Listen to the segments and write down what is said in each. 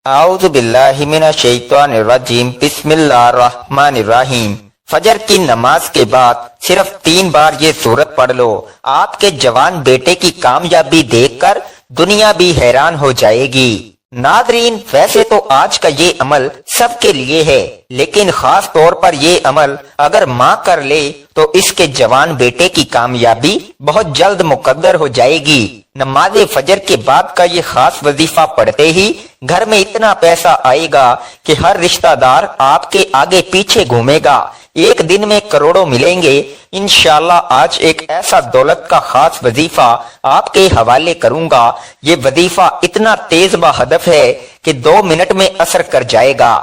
اعوذ باللہ من الشیطان الرجیم بسم اللہ الرحمن الرحیم۔ فجر کی نماز کے بعد صرف 3 بار یہ سورت پڑھ لو، آپ کے جوان بیٹے کی کامیابی دیکھ کر دنیا بھی حیران ہو جائے گی۔ ناظرین، ویسے تو آج کا یہ عمل سب کے لیے ہے، لیکن خاص طور پر یہ عمل اگر ماں کر لے تو اس کے جوان بیٹے کی کامیابی بہت جلد مقدر ہو جائے گی۔ نماز فجر کے بعد کا یہ خاص وظیفہ پڑھتے ہی گھر میں اتنا پیسہ آئے گا کہ ہر رشتہ دار آپ کے آگے پیچھے گھومے گا، ایک دن میں کروڑوں ملیں گے۔ انشاءاللہ آج ایک ایسا دولت کا خاص وظیفہ آپ کے حوالے کروں گا۔ یہ وظیفہ اتنا تیز با ہدف ہے کہ 2 منٹ میں اثر کر جائے گا۔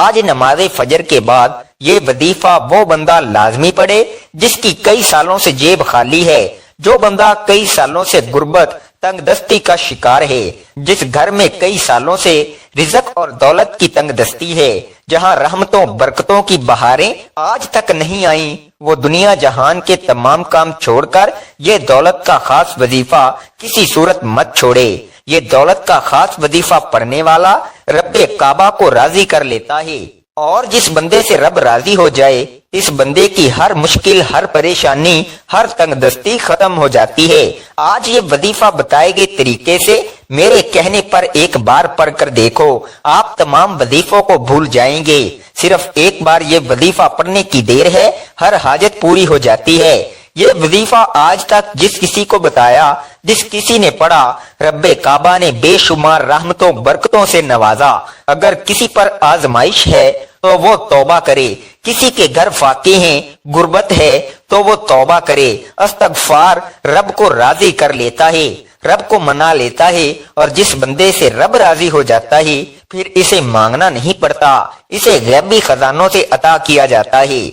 آج نماز فجر کے بعد یہ وظیفہ وہ بندہ لازمی پڑھے جس کی کئی سالوں سے جیب خالی ہے، جو بندہ کئی سالوں سے غربت تنگ دستی کا شکار ہے، جس گھر میں کئی سالوں سے رزق اور دولت کی تنگ دستی ہے، جہاں رحمتوں برکتوں کی بہاریں آج تک نہیں آئیں، وہ دنیا جہان کے تمام کام چھوڑ کر یہ دولت کا خاص وظیفہ کسی صورت مت چھوڑے۔ یہ دولت کا خاص وظیفہ پڑھنے والا رب کعبہ کو راضی کر لیتا ہے، اور جس بندے سے رب راضی ہو جائے اس بندے کی ہر مشکل، ہر پریشانی، ہر تنگ دستی ختم ہو جاتی ہے۔ آج یہ وظیفہ بتائے گئے طریقے سے میرے کہنے پر ایک بار پڑھ کر دیکھو، آپ تمام وظیفوں کو بھول جائیں گے۔ صرف ایک بار یہ وظیفہ پڑھنے کی دیر ہے، ہر حاجت پوری ہو جاتی ہے۔ یہ وظیفہ آج تک جس کسی کو بتایا، جس کسی نے پڑھا، رب کعبہ نے بے شمار رحمتوں برکتوں سے نوازا۔ اگر کسی پر آزمائش ہے تو وہ توبہ کرے، کسی کے گھر فاقے ہیں، غربت ہے تو وہ توبہ کرے، استغفار رب کو راضی کر لیتا ہے، رب کو منا لیتا ہے، اور جس بندے سے رب راضی ہو جاتا ہے پھر اسے مانگنا نہیں پڑتا، اسے غیبی خزانوں سے عطا کیا جاتا ہے۔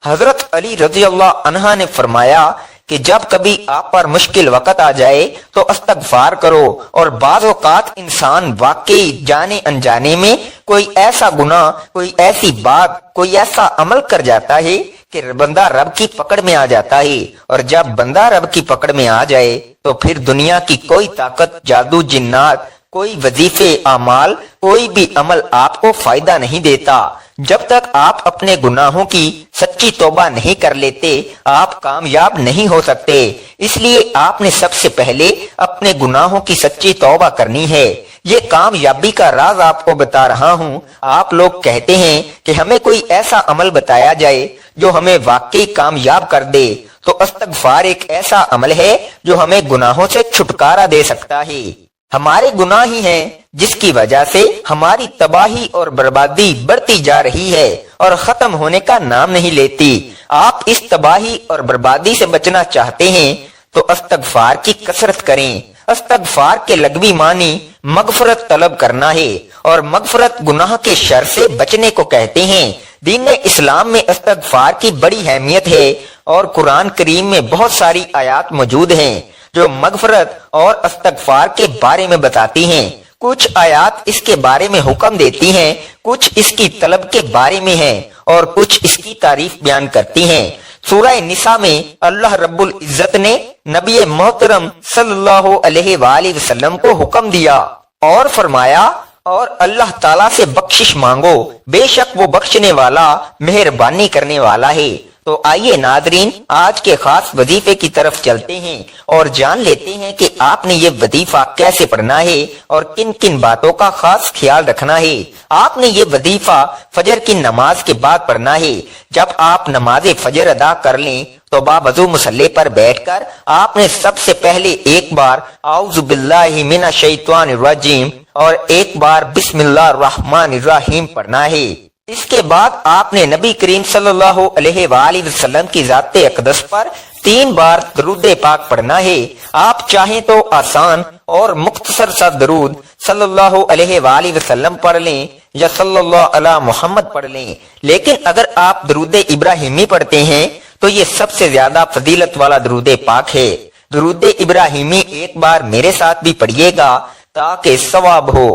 حضرت علی رضی اللہ عنہ نے فرمایا کہ جب کبھی آپ پر مشکل وقت آ جائے تو استغفار کرو، اور بعض اوقات انسان واقعی جانے انجانے میں کوئی ایسا گناہ، کوئی ایسی بات، کوئی ایسا عمل کر جاتا ہے کہ بندہ رب کی پکڑ میں آ جاتا ہے، اور جب بندہ رب کی پکڑ میں آ جائے تو پھر دنیا کی کوئی طاقت، جادو، جنات، کوئی وظیفے، اعمال، کوئی بھی عمل آپ کو فائدہ نہیں دیتا۔ جب تک آپ اپنے گناہوں کی سچی توبہ نہیں کر لیتے آپ کامیاب نہیں ہو سکتے۔ اس لیے آپ نے سب سے پہلے اپنے گناہوں کی سچی توبہ کرنی ہے۔ یہ کامیابی کا راز آپ کو بتا رہا ہوں۔ آپ لوگ کہتے ہیں کہ ہمیں کوئی ایسا عمل بتایا جائے جو ہمیں واقعی کامیاب کر دے، تو استغفار ایک ایسا عمل ہے جو ہمیں گناہوں سے چھٹکارا دے سکتا ہے۔ ہمارے گناہ ہی ہیں جس کی وجہ سے ہماری تباہی اور بربادی بڑھتی جا رہی ہے اور ختم ہونے کا نام نہیں لیتی۔ آپ اس تباہی اور بربادی سے بچنا چاہتے ہیں تو استغفار کی کثرت کریں۔ استغفار کے لغوی معنی مغفرت طلب کرنا ہے، اور مغفرت گناہ کے شر سے بچنے کو کہتے ہیں۔ دین اسلام میں استغفار کی بڑی اہمیت ہے، اور قرآن کریم میں بہت ساری آیات موجود ہیں جو مغفرت اور استغفار کے بارے میں بتاتی ہیں۔ کچھ آیات اس کے بارے میں حکم دیتی ہیں، کچھ اس کی طلب کے بارے میں ہیں، اور کچھ اس کی تعریف بیان کرتی ہیں۔ سورہ نساء میں اللہ رب العزت نے نبی محترم صلی اللہ علیہ وآلہ وسلم کو حکم دیا اور فرمایا، اور اللہ تعالیٰ سے بخشش مانگو، بے شک وہ بخشنے والا، مہربانی کرنے والا ہے۔ تو آئیے ناظرین، آج کے خاص وظیفے کی طرف چلتے ہیں اور جان لیتے ہیں کہ آپ نے یہ وظیفہ کیسے پڑھنا ہے اور کن کن باتوں کا خاص خیال رکھنا ہے۔ آپ نے یہ وظیفہ فجر کی نماز کے بعد پڑھنا ہے۔ جب آپ نماز فجر ادا کر لیں تو باوضو مصلی پر بیٹھ کر آپ نے سب سے پہلے ایک بار اعوذ باللہ من الشیطان الرجیم اور ایک بار بسم اللہ الرحمن الرحیم پڑھنا ہے۔ اس کے بعد آپ نے نبی کریم صلی اللہ علیہ وآلہ وسلم کی ذات اقدس پر 3 بار درود پاک پڑھنا ہے۔ آپ چاہیں تو آسان اور مختصر سا درود صلی اللہ علیہ وآلہ وسلم پڑھ لیں یا صلی اللہ علی محمد پڑھ لیں، لیکن اگر آپ درود ابراہیمی پڑھتے ہیں تو یہ سب سے زیادہ فضیلت والا درود پاک ہے۔ درود ابراہیمی ایک بار میرے ساتھ بھی پڑھیے گا تاکہ ثواب ہو۔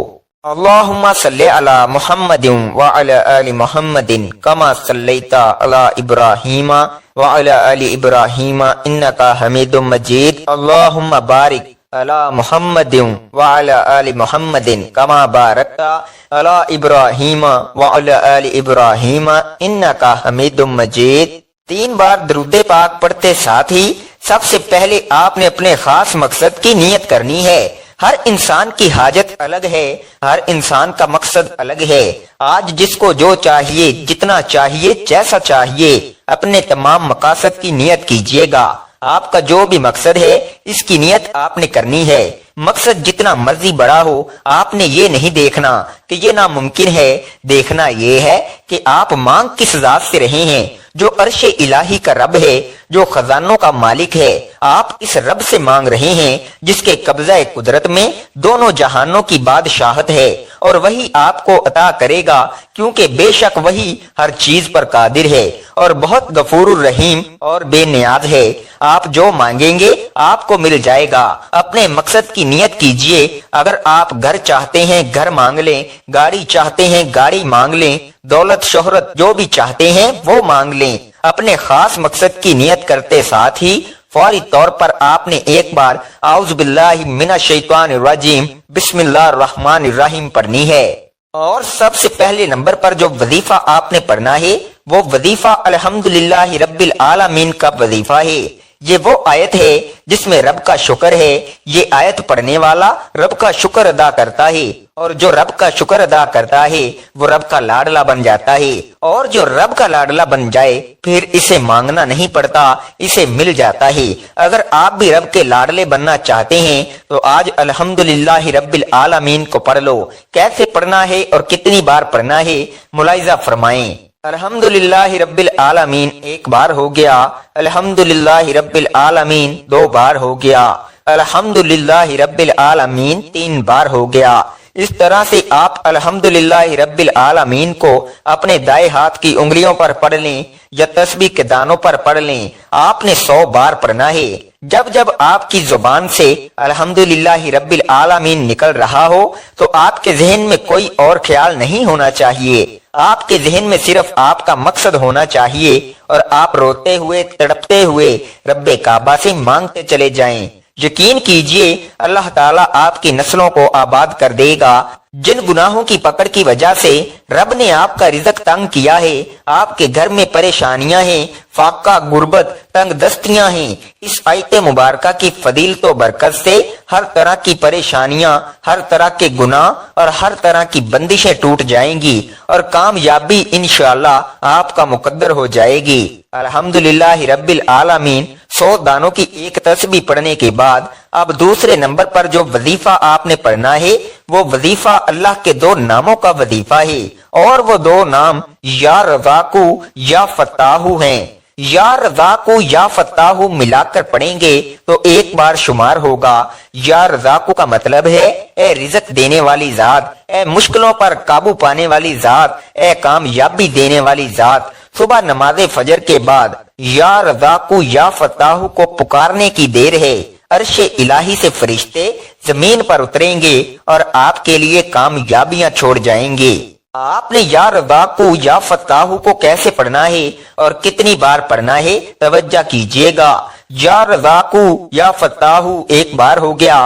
اللہم صلی علی محمد وعلی آل محمد کما صلیت علی ابراہیم وعلی آل ابراہیم انکا حمید مجید۔ اللہم بارک علی محمد وعلی آل محمد کما بارکت علی ابراہیم وعلی آل ابراہیم انک حمید مجید۔ 3 بار درود پاک پڑھتے ساتھ ہی سب سے پہلے آپ نے اپنے خاص مقصد کی نیت کرنی ہے۔ ہر انسان کی حاجت الگ ہے، ہر انسان کا مقصد الگ ہے۔ آج جس کو جو چاہیے، جتنا چاہیے، جیسا چاہیے، اپنے تمام مقاصد کی نیت کیجیے گا۔ آپ کا جو بھی مقصد ہے اس کی نیت آپ نے کرنی ہے۔ مقصد جتنا مرضی بڑا ہو، آپ نے یہ نہیں دیکھنا کہ یہ ناممکن ہے، دیکھنا یہ ہے کہ آپ مانگ کس ذات سے رہے ہیں، جو عرش الہی کا رب ہے، جو خزانوں کا مالک ہے۔ آپ اس رب سے مانگ رہے ہیں جس کے قبضہ قدرت میں دونوں جہانوں کی بادشاہت ہے، اور وہی آپ کو عطا کرے گا، کیونکہ بے شک وہی ہر چیز پر قادر ہے اور بہت غفور الرحیم اور بے نیاز ہے۔ آپ جو مانگیں گے آپ کو مل جائے گا۔ اپنے مقصد کی نیت کیجئے۔ اگر آپ گھر چاہتے ہیں گھر مانگ لیں، گاڑی چاہتے ہیں گاڑی مانگ لیں، دولت شہرت جو بھی چاہتے ہیں وہ مانگ لیں۔ اپنے خاص مقصد کی نیت کرتے ساتھ ہی فوری طور پر آپ نے ایک بار اعوذ باللہ من الشیطان الرجیم بسم اللہ الرحمن الرحیم پڑھنی ہے۔ اور سب سے پہلے نمبر پر جو وظیفہ آپ نے پڑھنا ہے وہ وظیفہ الحمدللہ رب العالمین کا وظیفہ ہے۔ یہ وہ آیت ہے جس میں رب کا شکر ہے۔ یہ آیت پڑھنے والا رب کا شکر ادا کرتا ہے، اور جو رب کا شکر ادا کرتا ہے وہ رب کا لاڈلا بن جاتا ہے، اور جو رب کا لاڈلا بن جائے پھر اسے مانگنا نہیں پڑتا، اسے مل جاتا ہے۔ اگر آپ بھی رب کے لاڈلے بننا چاہتے ہیں تو آج الحمدللہ رب العالمین کو پڑھ لو۔ کیسے پڑھنا ہے اور کتنی بار پڑھنا ہے ملاحظہ فرمائیں۔ الحمدللہ رب العالمین 1 بار ہو گیا، الحمدللہ رب العالمین 2 بار ہو گیا، الحمدللہ رب العالمین 3 بار ہو گیا۔ اس طرح سے آپ الحمدللہ رب العالمین کو اپنے دائیں ہاتھ کی انگلیوں پر پڑھ لیں یا تسبیح کے دانوں پر پڑھ لیں۔ آپ نے 100 بار پڑھنا ہے۔ جب جب آپ کی زبان سے الحمدللہ رب العالمین نکل رہا ہو تو آپ کے ذہن میں کوئی اور خیال نہیں ہونا چاہیے۔ آپ کے ذہن میں صرف آپ کا مقصد ہونا چاہیے، اور آپ روتے ہوئے تڑپتے ہوئے رب کعبہ سے مانگتے چلے جائیں۔ یقین کیجئے اللہ تعالیٰ آپ کی نسلوں کو آباد کر دے گا۔ جن گناہوں کی پکڑ کی وجہ سے رب نے آپ کا رزق تنگ کیا ہے، آپ کے گھر میں پریشانیاں ہیں، فاقہ، غربت، تنگ دستیاں ہیں، اس آیت مبارکہ کی فضیلت و برکت سے ہر طرح کی پریشانیاں، ہر طرح کے گناہ اور ہر طرح کی بندشیں ٹوٹ جائیں گی، اور کامیابی انشاءاللہ آپ کا مقدر ہو جائے گی۔ الحمدللہ رب العالمین 100 دانوں کی ایک تسبیح پڑھنے کے بعد اب دوسرے نمبر پر جو وظیفہ آپ نے پڑھنا ہے وہ وظیفہ اللہ کے 2 ناموں کا وظیفہ ہے، اور وہ 2 نام یا رزاقو یا فتاحو ہیں۔ یا رزاقو یا فتاحو ملا کر پڑھیں گے تو 1 بار شمار ہوگا۔ یا رزاقو کا مطلب ہے اے رزق دینے والی ذات، اے مشکلوں پر قابو پانے والی ذات، اے کامیابی دینے والی ذات۔ صبح نماز فجر کے بعد یا رزاقو یا فتاحو کو پکارنے کی دیر ہے۔ عرش الہی سے فرشتے زمین پر اتریں گے اور آپ کے لیے کامیابیاں چھوڑ جائیں گے۔ آپ نے یا رزاقو یا فتاحو کو کیسے پڑھنا ہے اور کتنی بار پڑھنا ہے توجہ کیجئے گا۔ یا رزاقو یا فتاحو 1 بار ہو گیا،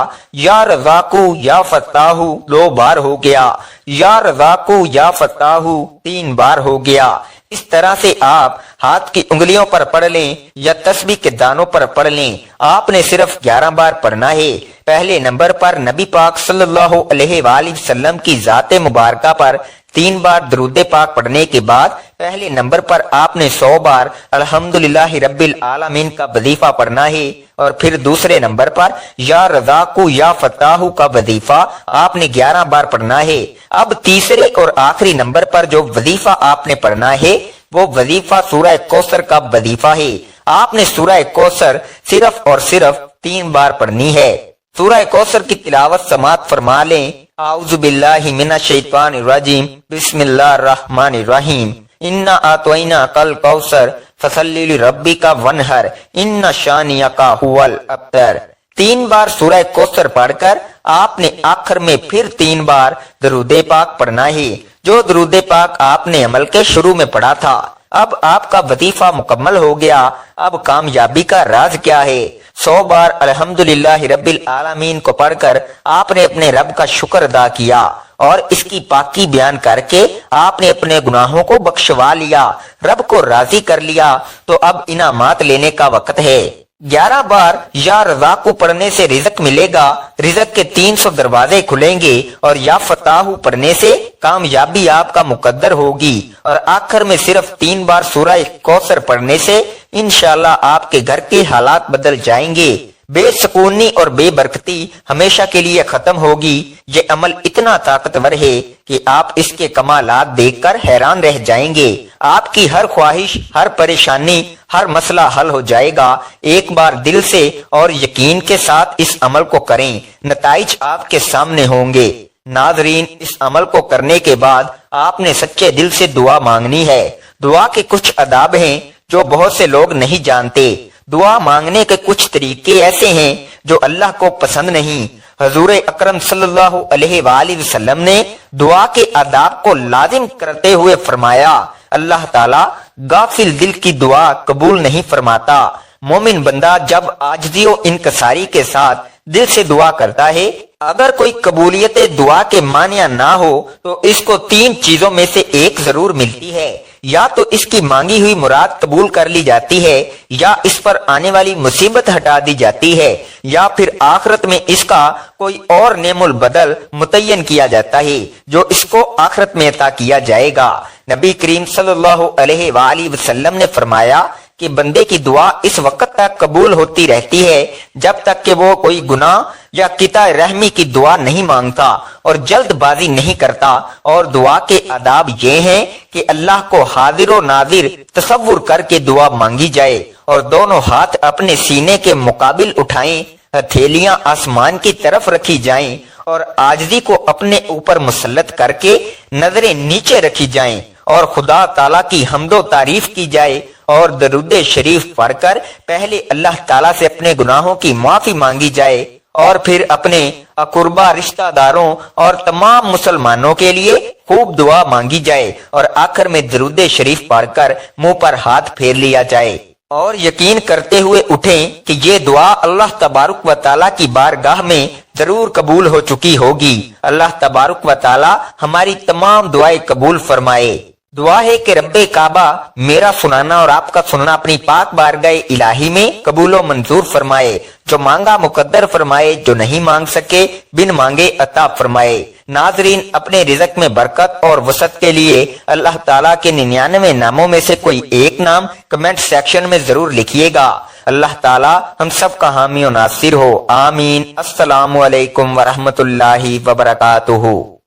یا رزاقو یا فتاحو 2 بار ہو گیا، یا رزاقو یا فتاحو 3 بار ہو گیا۔ اس طرح سے آپ ہاتھ کی انگلیوں پر پڑھ لیں یا تسبیح کے دانوں پر پڑھ لیں۔ آپ نے صرف 11 بار پڑھنا ہے۔ پہلے نمبر پر نبی پاک صلی اللہ علیہ وآلہ وسلم کی ذات مبارکہ پر 3 بار درود پاک پڑھنے کے بعد پہلے نمبر پر آپ نے 100 بار الحمدللہ رب العالمین کا وظیفہ پڑھنا ہے، اور پھر دوسرے نمبر پر یا رزاقو یا فتاحو کا وظیفہ آپ نے 11 بار پڑھنا ہے۔ اب تیسرے اور آخری نمبر پر جو وظیفہ آپ نے پڑھنا ہے وہ وظیفہ سورہ کوثر کا وظیفہ ہے۔ آپ نے سورہ کوثر صرف اور صرف 3 بار پڑھنی ہے۔ سورہ کوثر کی تلاوت سماعت فرما لیں۔ اعوذ باللہ من الشیطان الرجیم بسم اللہ الرحمن الرحیم انا اعطیناک الکوثر فصلی لربک وانحر ان شانئک ھو الابتر۔ 3 بار سورہ کوثر پڑھ کر آپ نے آخر میں پھر 3 بار درود پاک پڑھنا ہے، جو درود پاک آپ نے عمل کے شروع میں پڑھا تھا۔ اب آپ کا وظیفہ مکمل ہو گیا۔ اب کامیابی کا راز کیا ہے؟ 100 بار الحمدللہ رب العالمین کو پڑھ کر آپ نے اپنے رب کا شکر ادا کیا، اور اس کی پاکی بیان کر کے آپ نے اپنے گناہوں کو بخشوا لیا، رب کو راضی کر لیا، تو اب انعامات لینے کا وقت ہے۔ 11 بار یا رزاق پڑھنے سے رزق ملے گا، رزق کے 300 دروازے کھلیں گے، اور یا فتح پڑھنے سے کامیابی آپ کا مقدر ہوگی، اور آخر میں صرف 3 بار سورہ کوثر پڑھنے سے انشاءاللہ آپ کے گھر کے حالات بدل جائیں گے، بے سکونی اور بے برکتی ہمیشہ کے لیے ختم ہوگی۔ یہ عمل اتنا طاقتور ہے کہ آپ اس کے کمالات دیکھ کر حیران رہ جائیں گے۔ آپ کی ہر خواہش، ہر پریشانی، ہر مسئلہ حل ہو جائے گا۔ ایک بار دل سے اور یقین کے ساتھ اس عمل کو کریں، نتائج آپ کے سامنے ہوں گے۔ ناظرین، اس عمل کو کرنے کے بعد آپ نے سچے دل سے دعا مانگنی ہے۔ دعا کے کچھ آداب ہیں جو بہت سے لوگ نہیں جانتے۔ دعا مانگنے کے کچھ طریقے ایسے ہیں جو اللہ کو پسند نہیں۔ حضور اکرم صلی اللہ علیہ وآلہ وسلم نے دعا کے آداب کو لازم کرتے ہوئے فرمایا، اللہ تعالیٰ غافل دل کی دعا قبول نہیں فرماتا۔ مومن بندہ جب عاجزی و انکساری کے ساتھ دل سے دعا کرتا ہے، اگر کوئی قبولیت دعا کے مانع نہ ہو تو اس کو 3 چیزوں میں سے ایک ضرور ملتی ہے۔ یا تو اس کی مانگی ہوئی مراد قبول کر لی جاتی ہے، یا اس پر آنے والی مصیبت ہٹا دی جاتی ہے، یا پھر آخرت میں اس کا کوئی اور نعم البدل متعین کیا جاتا ہے جو اس کو آخرت میں عطا کیا جائے گا۔ نبی کریم صلی اللہ علیہ وآلہ وسلم نے فرمایا کہ بندے کی دعا اس وقت تک قبول ہوتی رہتی ہے جب تک کہ وہ کوئی گناہ یا قطع رحمی کی دعا نہیں مانگتا اور جلد بازی نہیں کرتا۔ اور دعا کے آداب یہ ہیں کہ اللہ کو حاضر و ناظر تصور کر کے دعا مانگی جائے، اور دونوں ہاتھ اپنے سینے کے مقابل اٹھائیں، ہتھیلیاں آسمان کی طرف رکھی جائیں، اور عاجزی کو اپنے اوپر مسلط کر کے نظریں نیچے رکھی جائیں، اور خدا تعالیٰ کی حمد و تعریف کی جائے، اور درود شریف پڑھ کر پہلے اللہ تعالیٰ سے اپنے گناہوں کی معافی مانگی جائے، اور پھر اپنے اقربا رشتہ داروں اور تمام مسلمانوں کے لیے خوب دعا مانگی جائے، اور آخر میں درود شریف پڑھ کر منہ پر ہاتھ پھیر لیا جائے، اور یقین کرتے ہوئے اٹھیں کہ یہ دعا اللہ تبارک و تعالیٰ کی بارگاہ میں ضرور قبول ہو چکی ہوگی۔ اللہ تبارک و تعالیٰ ہماری تمام دعائیں قبول فرمائے۔ دعا ہے کہ رب کعبہ میرا سنانا اور آپ کا سننا اپنی پاک بارگاہ الہی میں قبول و منظور فرمائے، جو مانگا مقدر فرمائے، جو نہیں مانگ سکے بن مانگے عطا فرمائے۔ ناظرین، اپنے رزق میں برکت اور وسعت کے لیے اللہ تعالیٰ کے 99 ناموں میں سے کوئی ایک نام کمنٹ سیکشن میں ضرور لکھیے گا۔ اللہ تعالیٰ ہم سب کا حامی و ناصر ہو، آمین۔ السلام علیکم ورحمۃ اللہ وبرکاتہ۔